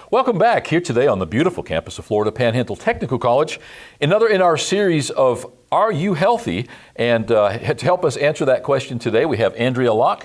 Welcome back here today on the beautiful campus of Florida Panhandle Technical College. Another in our series of Are You Healthy? And to help us answer that question today, we have Andrea Locke.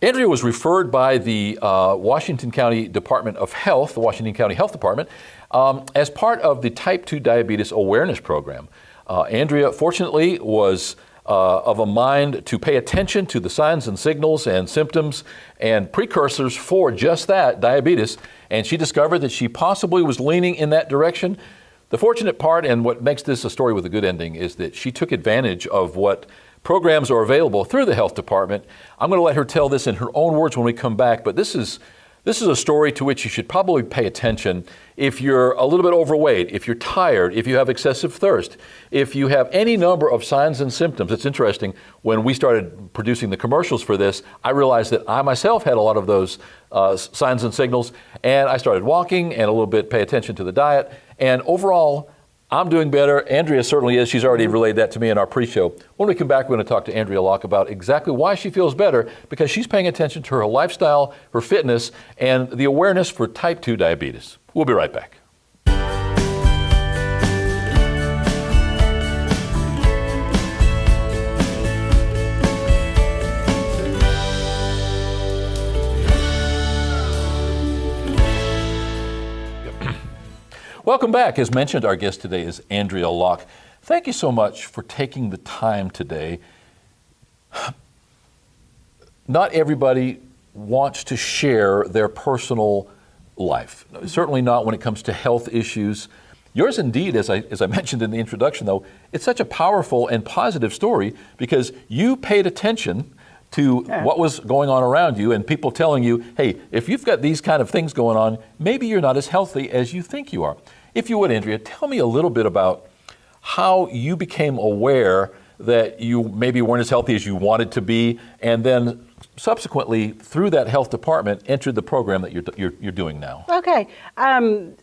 Andrea was referred by the Washington County Department of Health, the Washington County Health Department, as part of the Type 2 Diabetes Awareness Program. Andrea, fortunately, was of a mind to pay attention to the signs and signals and symptoms and precursors for just that, diabetes, and she discovered that she possibly was leaning in that direction. The fortunate part, and what makes this a story with a good ending, is that she took advantage of what programs are available through the health department. I'm going to let her tell this in her own words when we come back, but this is a story to which you should probably pay attention if you're a little bit overweight, if you're tired, if you have excessive thirst, if you have any number of signs and symptoms. It's interesting, when we started producing the commercials for this, I realized that I myself had a lot of those signs and signals, and I started walking and a little bit pay attention to the diet, and overall, I'm doing better. Andrea certainly is. She's already relayed that to me in our pre-show. When we come back, we're going to talk to Andrea Locke about exactly why she feels better, because she's paying attention to her lifestyle, her fitness, and the awareness for type 2 diabetes. We'll be right back. Welcome back. As mentioned, our guest today is Andrea Locke. Thank you so much for taking the time today. Not everybody wants to share their personal life, certainly not when it comes to health issues. Yours indeed, as I mentioned in the introduction though, it's such a powerful and positive story because you paid attention to what was going on around you and people telling you, hey, if you've got these kind of things going on, maybe you're not as healthy as you think you are. If you would, Andrea, tell me a little bit about how you became aware that you maybe weren't as healthy as you wanted to be, and then subsequently, through that health department, entered the program that you're doing now. Okay. I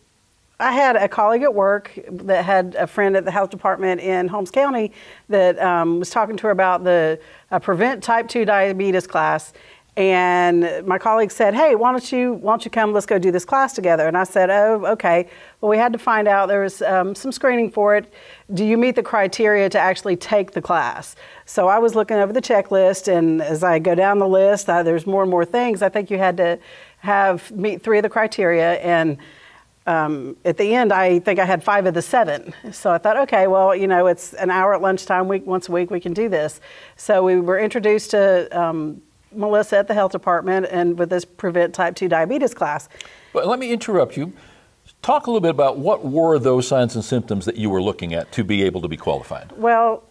had a colleague at work that had a friend at the health department in Holmes County that was talking to her about the Prevent Type 2 Diabetes class. And my colleague said, hey, why don't you come, let's go do this class together. And I said, oh, okay. Well, we had to find out there was some screening for it. Do you meet the criteria to actually take the class? So I was looking over the checklist, and as I go down the list, there's more and more things. I think you had to meet 3 of the criteria, and at the end, I think I had 5 of the 7. So I thought, okay, well, it's an hour at lunchtime, once a week, we can do this. So we were introduced to Melissa at the health department and with this Prevent Type 2 Diabetes class. But let me interrupt you. Talk a little bit about what were those signs and symptoms that you were looking at to be able to be qualified? Well,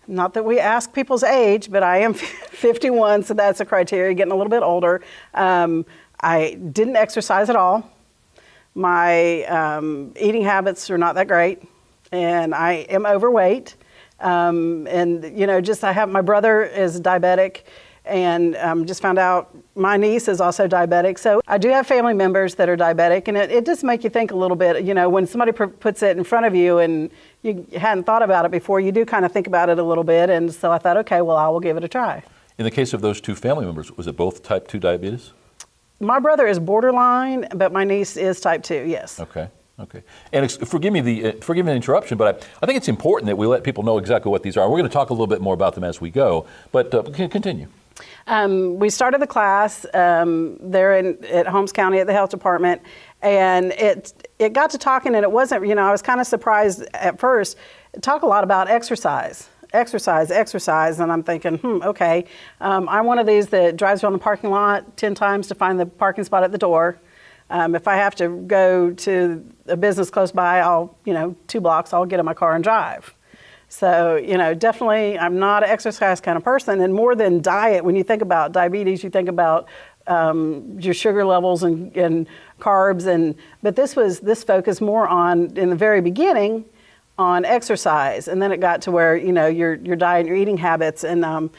not that we ask people's age, but I am 51, so that's a criteria, getting a little bit older. I didn't exercise at all. My eating habits are not that great, and I am overweight. I have, my brother is diabetic, and just found out my niece is also diabetic. So I do have family members that are diabetic, and it does make you think a little bit, when somebody puts it in front of you and you hadn't thought about it before, you do kind of think about it a little bit. And so I thought, okay, well, I will give it a try. In the case of those 2 family members, was it both type 2 diabetes? My brother is borderline, but my niece is type 2, yes. Okay. And forgive me the interruption, but I think it's important that we let people know exactly what these are. We're going to talk a little bit more about them as we go, but continue. We started the class there at Holmes County at the health department, and it got to talking, and it wasn't, I was kind of surprised at first. Talk a lot about exercise, and I'm thinking, okay. I'm one of these that drives around the parking lot 10 times to find the parking spot at the door. If I have to go to a business close by, 2 blocks, I'll get in my car and drive. So, definitely I'm not an exercise kind of person. And more than diet, when you think about diabetes, you think about your sugar levels and carbs. But this focused more on, in the very beginning, on exercise. And then it got to where, your diet and your eating habits. And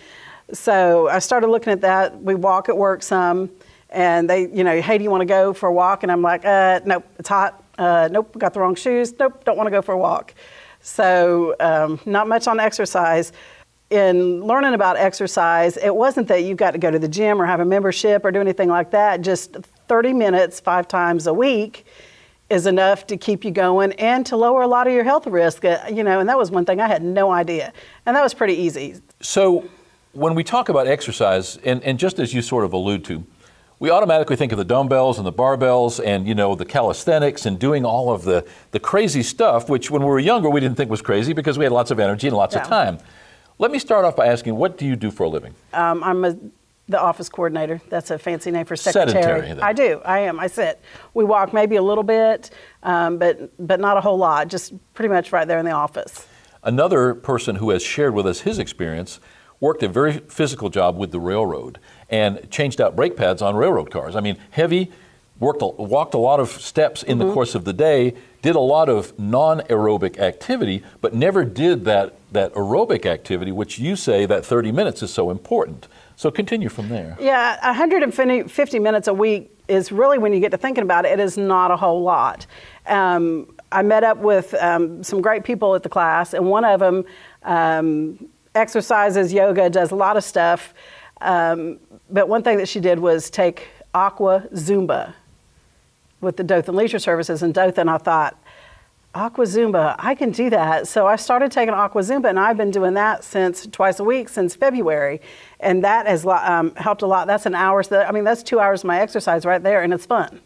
so I started looking at that. We walk at work some. And they, hey, do you want to go for a walk? And I'm like, nope, it's hot. Nope, got the wrong shoes. Nope, don't want to go for a walk. So not much on exercise. In learning about exercise, it wasn't that you've got to go to the gym or have a membership or do anything like that. Just 30 minutes 5 times a week is enough to keep you going and to lower a lot of your health risk. And that was one thing I had no idea. And that was pretty easy. So when we talk about exercise, and just as you sort of allude to, we automatically think of the dumbbells and the barbells and, the calisthenics and doing all of the crazy stuff, which when we were younger, we didn't think was crazy because we had lots of energy and lots of time. Let me start off by asking, what do you do for a living? I'm the office coordinator. That's a fancy name for secretary. Sedentary, then. I do. I am. I sit. We walk maybe a little bit, but not a whole lot. Just pretty much right there in the office. Another person who has shared with us his experience worked a very physical job with the railroad and changed out brake pads on railroad cars. I mean, heavy, walked a lot of steps in the course of the day, did a lot of non-aerobic activity, but never did that aerobic activity, which you say that 30 minutes is so important. So continue from there. Yeah, 150 minutes a week is really, when you get to thinking about it, it is not a whole lot. I met up with some great people at the class, and one of them exercises, yoga, does a lot of stuff. But one thing that she did was take Aqua Zumba with the Dothan Leisure Services in Dothan. I thought, Aqua Zumba, I can do that. So I started taking Aqua Zumba, and I've been doing that twice a week since February. And that has helped a lot. That's an hour. That's 2 hours of my exercise right there, and it's fun.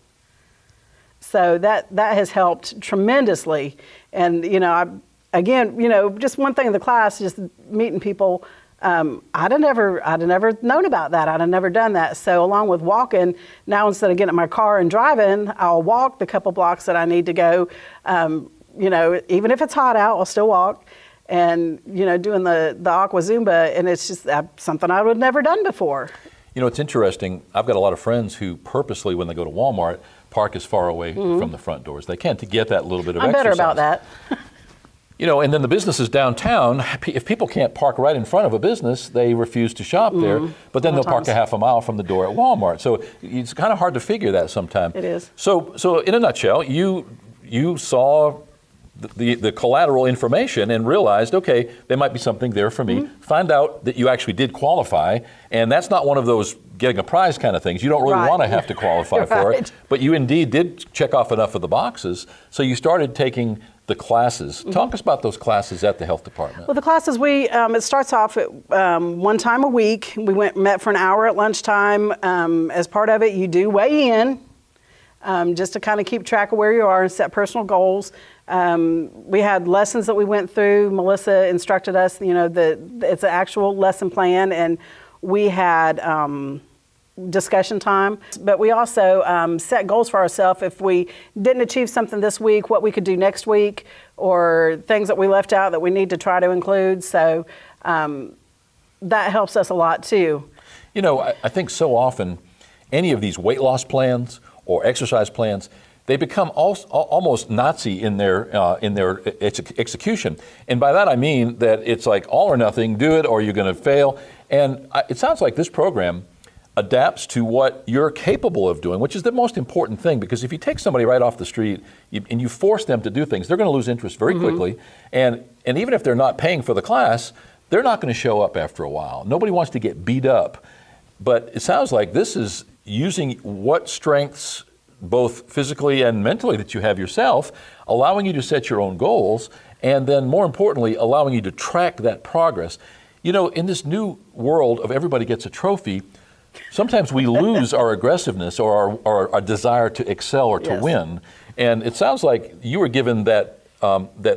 So that has helped tremendously. And, just one thing in the class, just meeting people, I'd have never known about that. I'd have never done that. So along with walking, now instead of getting in my car and driving, I'll walk the couple blocks that I need to go. Even if it's hot out, I'll still walk. And, doing the Aqua Zumba, and it's just something I would have never done before. It's interesting. I've got a lot of friends who purposely, when they go to Walmart, park as far away from the front doors they can to get that little bit of exercise. I'm better about that. And then the businesses downtown, if people can't park right in front of a business, they refuse to shop there, but then they'll park a half a mile from the door at Walmart. So it's kind of hard to figure that sometimes. It is. So in a nutshell, you saw the collateral information and realized, okay, there might be something there for me. Find out that you actually did qualify, and that's not one of those getting a prize kind of things. You don't really want to have to qualify for it, but you indeed did check off enough of the boxes, so you started taking the classes. Talk us about those classes at the health department. Well, the classes, it starts off at one time a week. We met for an hour at lunchtime. As part of it, you do weigh in, just to kind of keep track of where you are and set personal goals. We had lessons that we went through. Melissa instructed us, it's an actual lesson plan, and we had discussion time. But we also set goals for ourselves. If we didn't achieve something this week, what we could do next week, or things that we left out that we need to try to include. So that helps us a lot too. I think so often any of these weight loss plans or exercise plans, they become almost Nazi in their execution. And by that I mean that it's like all or nothing, do it or you're going to fail. And it sounds like this program adapts to what you're capable of doing, which is the most important thing, because if you take somebody right off the street and you force them to do things, they're going to lose interest very quickly. And even if they're not paying for the class, they're not going to show up after a while. Nobody wants to get beat up. But it sounds like this is using what strengths, both physically and mentally, that you have yourself, allowing you to set your own goals, and then more importantly, allowing you to track that progress. In this new world of everybody gets a trophy, sometimes we lose our aggressiveness or our desire to excel or to win. And it sounds like you were given that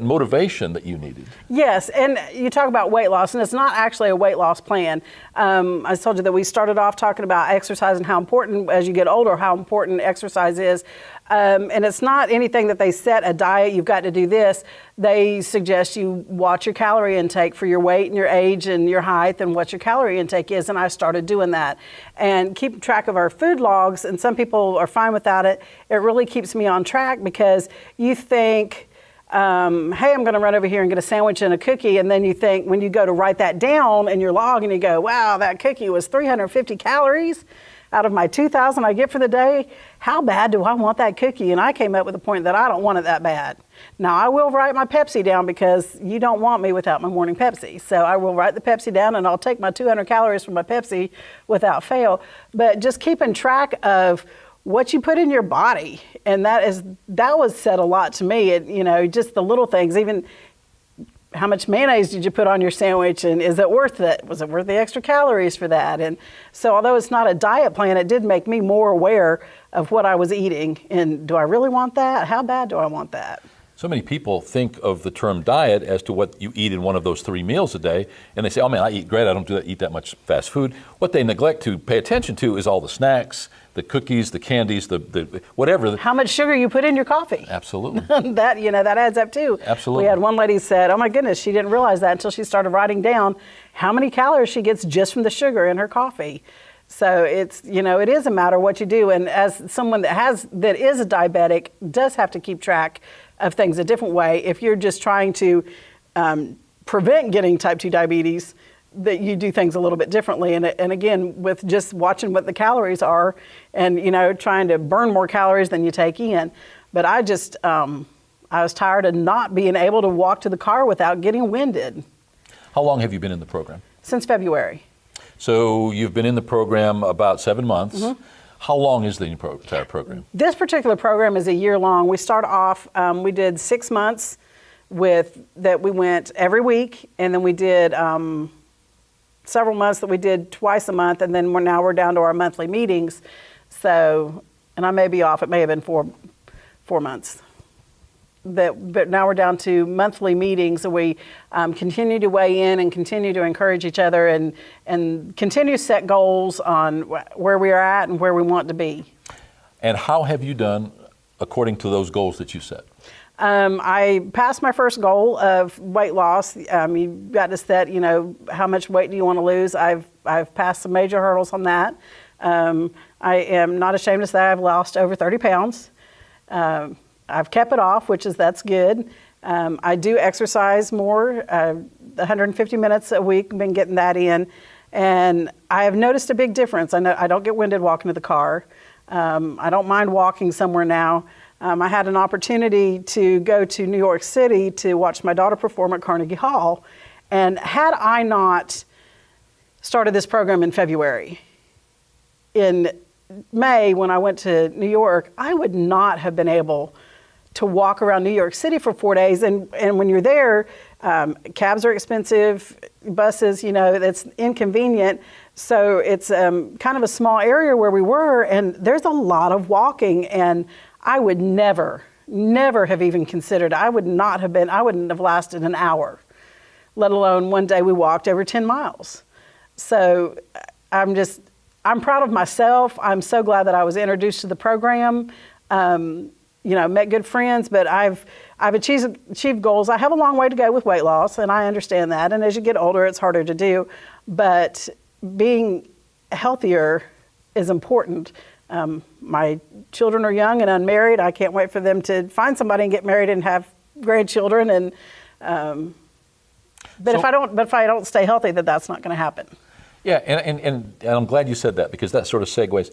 motivation that you needed. Yes, and you talk about weight loss, and it's not actually a weight loss plan. I told you that we started off talking about exercise and how important, as you get older, how important exercise is. And it's not anything that they set a diet, you've got to do this. They suggest you watch your calorie intake for your weight and your age and your height and what your calorie intake is, and I started doing that. And keep track of our food logs, and some people are fine without it. It really keeps me on track, because you think, hey, I'm going to run over here and get a sandwich and a cookie. And then you think, when you go to write that down in your log and you go, wow, that cookie was 350 calories out of my 2,000 I get for the day. How bad do I want that cookie? And I came up with the point that I don't want it that bad. Now, I will write my Pepsi down, because you don't want me without my morning Pepsi. So I will write the Pepsi down, and I'll take my 200 calories from my Pepsi without fail. But just keeping track of what you put in your body. And that was said a lot to me. Just the little things, even how much mayonnaise did you put on your sandwich, and is it worth it? Was it worth the extra calories for that? And so although it's not a diet plan, it did make me more aware of what I was eating. And do I really want that? How bad do I want that? So many people think of the term diet as to what you eat in one of those 3 meals a day, and they say, oh man, I eat great, I don't eat that much fast food. What they neglect to pay attention to is all the snacks, the cookies, the candies, the whatever. How much sugar you put in your coffee. Absolutely. that adds up too. Absolutely. We had one lady said, oh my goodness, she didn't realize that until she started writing down how many calories she gets just from the sugar in her coffee. So it is a matter of what you do. And as someone that is a diabetic, does have to keep track of things a different way. If you're just trying to prevent getting type 2 diabetes, that you do things a little bit differently. And again, with just watching what the calories are and, trying to burn more calories than you take in. But I was tired of not being able to walk to the car without getting winded. How long have you been in the program? Since February. So you've been in the program about 7 months. Mm-hmm. How long is the entire program? This particular program is a year long. We start off, we did 6 months that we went every week, and then we did several months that we did twice a month, and then we're down to our monthly meetings. So, and I may be off, it may have been four months. But now we're down to monthly meetings, and we continue to weigh in and continue to encourage each other and continue to set goals on where we are at and where we want to be. And how have you done according to those goals that you set? I passed my first goal of weight loss. You've got to set, how much weight do you want to lose? I've passed some major hurdles on that. I am not ashamed to say I've lost over 30 pounds. I've kept it off, that's good. I do exercise more, 150 minutes a week, been getting that in. And I have noticed a big difference. I don't get winded walking to the car. I don't mind walking somewhere now. I had an opportunity to go to New York City to watch my daughter perform at Carnegie Hall. And had I not started this program in February, in May, when I went to New York, I would not have been able to walk around New York City for 4 days. And when you're there, cabs are expensive, buses, it's inconvenient. So it's kind of a small area where we were, and there's a lot of walking. And I would never have even considered, I wouldn't have lasted an hour, let alone one day we walked over 10 miles. So I'm proud of myself. I'm so glad that I was introduced to the program. Met good friends, but I've achieved goals. I have a long way to go with weight loss, and I understand that. And as you get older, it's harder to do. But being healthier is important. My children are young and unmarried. I can't wait for them to find somebody and get married and have grandchildren. And if I don't stay healthy, that's not going to happen. Yeah, and I'm glad you said that, because that sort of segues.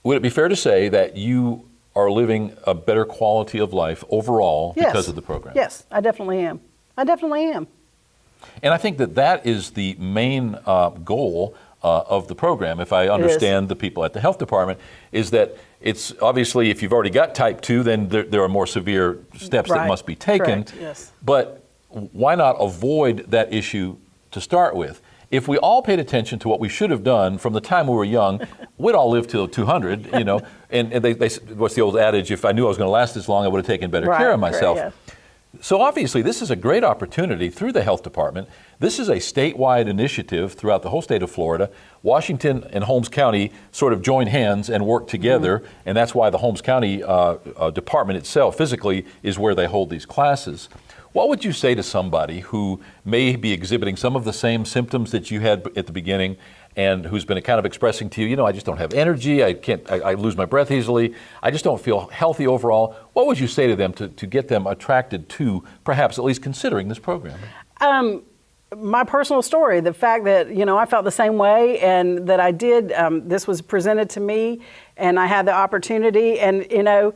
Would it be fair to say that you are living a better quality of life overall because of the program? Yes, I definitely am. And I think that is the main goal of the program, if I understand the people at the health department, is that it's obviously, if you've already got type 2, then there are more severe steps that must be taken. Correct. Yes. But why not avoid that issue to start with? If we all paid attention to what we should have done from the time we were young, we'd all live till 200, and they what's the old adage, if I knew I was going to last this long, I would have taken better care of myself. Yeah. So obviously, this is a great opportunity through the health department. This is a statewide initiative throughout the whole state of Florida. Washington and Holmes County sort of join hands and work together, and that's why the Holmes County department itself physically is where they hold these classes. What would you say to somebody who may be exhibiting some of the same symptoms that you had at the beginning, and who's been kind of expressing to you, I just don't have energy, I lose my breath easily, I just don't feel healthy overall? What would you say to them to get them attracted to perhaps at least considering this program? My personal story, the fact that, I felt the same way, and that I did, this was presented to me, and I had the opportunity, and,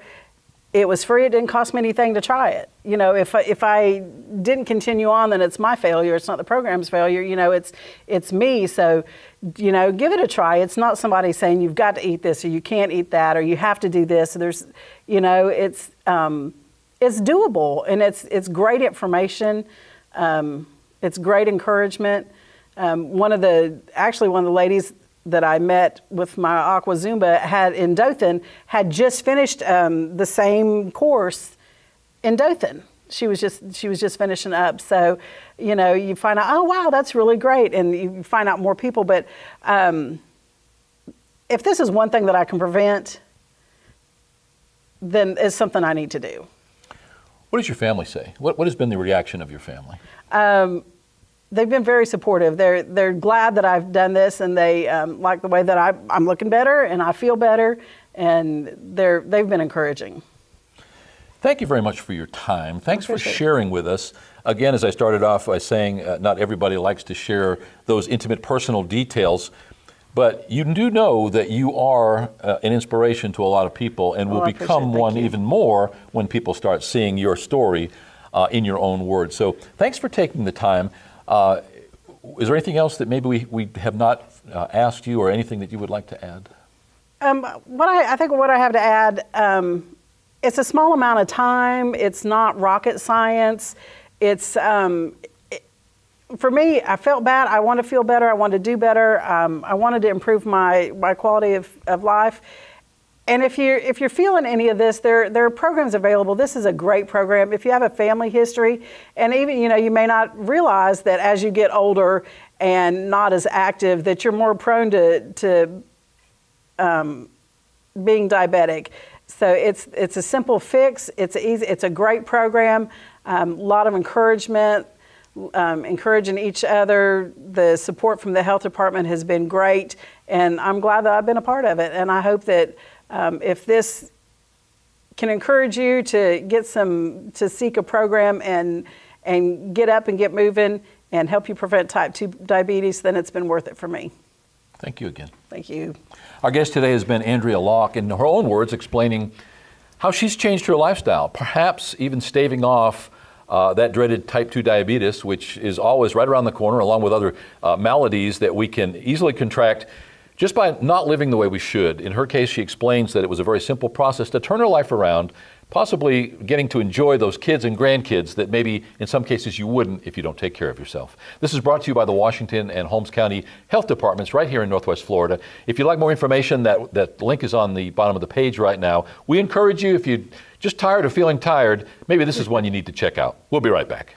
it was free. It didn't cost me anything to try it. You know, if I didn't continue on, then it's my failure. It's not the program's failure. You know, it's me. So, you know, give it a try. It's not somebody saying you've got to eat this or you can't eat that or you have to do this. There's, you know, it's doable, and it's great information. It's great encouragement. One of the ladies that I met with my Aqua Zumba in Dothan had just finished the same course in Dothan. She was just finishing up. So, you know, you find out, oh wow, that's really great, and you find out more people. But if this is one thing that I can prevent, then it's something I need to do. What does your family say? What has been the reaction of your family? They've been very supportive. They're glad that I've done this, and they like the way that I'm looking better and I feel better, and they've been encouraging. Thank you very much for your time. Thanks for sharing with us. Again, as I started off by saying, not everybody likes to share those intimate personal details, but you do know that you are an inspiration to a lot of people, and will become one even more when people start seeing your story in your own words. So thanks for taking the time. Is there anything else that maybe we have not asked you, or anything that you would like to add? I think what I have to add, it's a small amount of time. It's not rocket science. It's, for me, I felt bad. I want to feel better. I want to do better. I wanted to improve my quality of life. And if you're feeling any of this, there are programs available. This is a great program. If you have a family history, and even, you know, you may not realize that as you get older and not as active, that you're more prone to being diabetic. So it's a simple fix. It's easy. It's a great program. A lot of encouragement, encouraging each other. The support from the health department has been great, and I'm glad that I've been a part of it. And I hope that if this can encourage you to seek a program and get up and get moving and help you prevent type 2 diabetes, then it's been worth it for me. Thank you again. Thank you. Our guest today has been Andrea Locke, in her own words, explaining how she's changed her lifestyle, perhaps even staving off that dreaded type 2 diabetes, which is always right around the corner, along with other maladies that we can easily contract just by not living the way we should. In her case, she explains that it was a very simple process to turn her life around, possibly getting to enjoy those kids and grandkids that maybe in some cases you wouldn't if you don't take care of yourself. This is brought to you by the Washington and Holmes County Health Departments right here in Northwest Florida. If you'd like more information, that link is on the bottom of the page right now. We encourage you, if you're just tired of feeling tired, maybe this is one you need to check out. We'll be right back.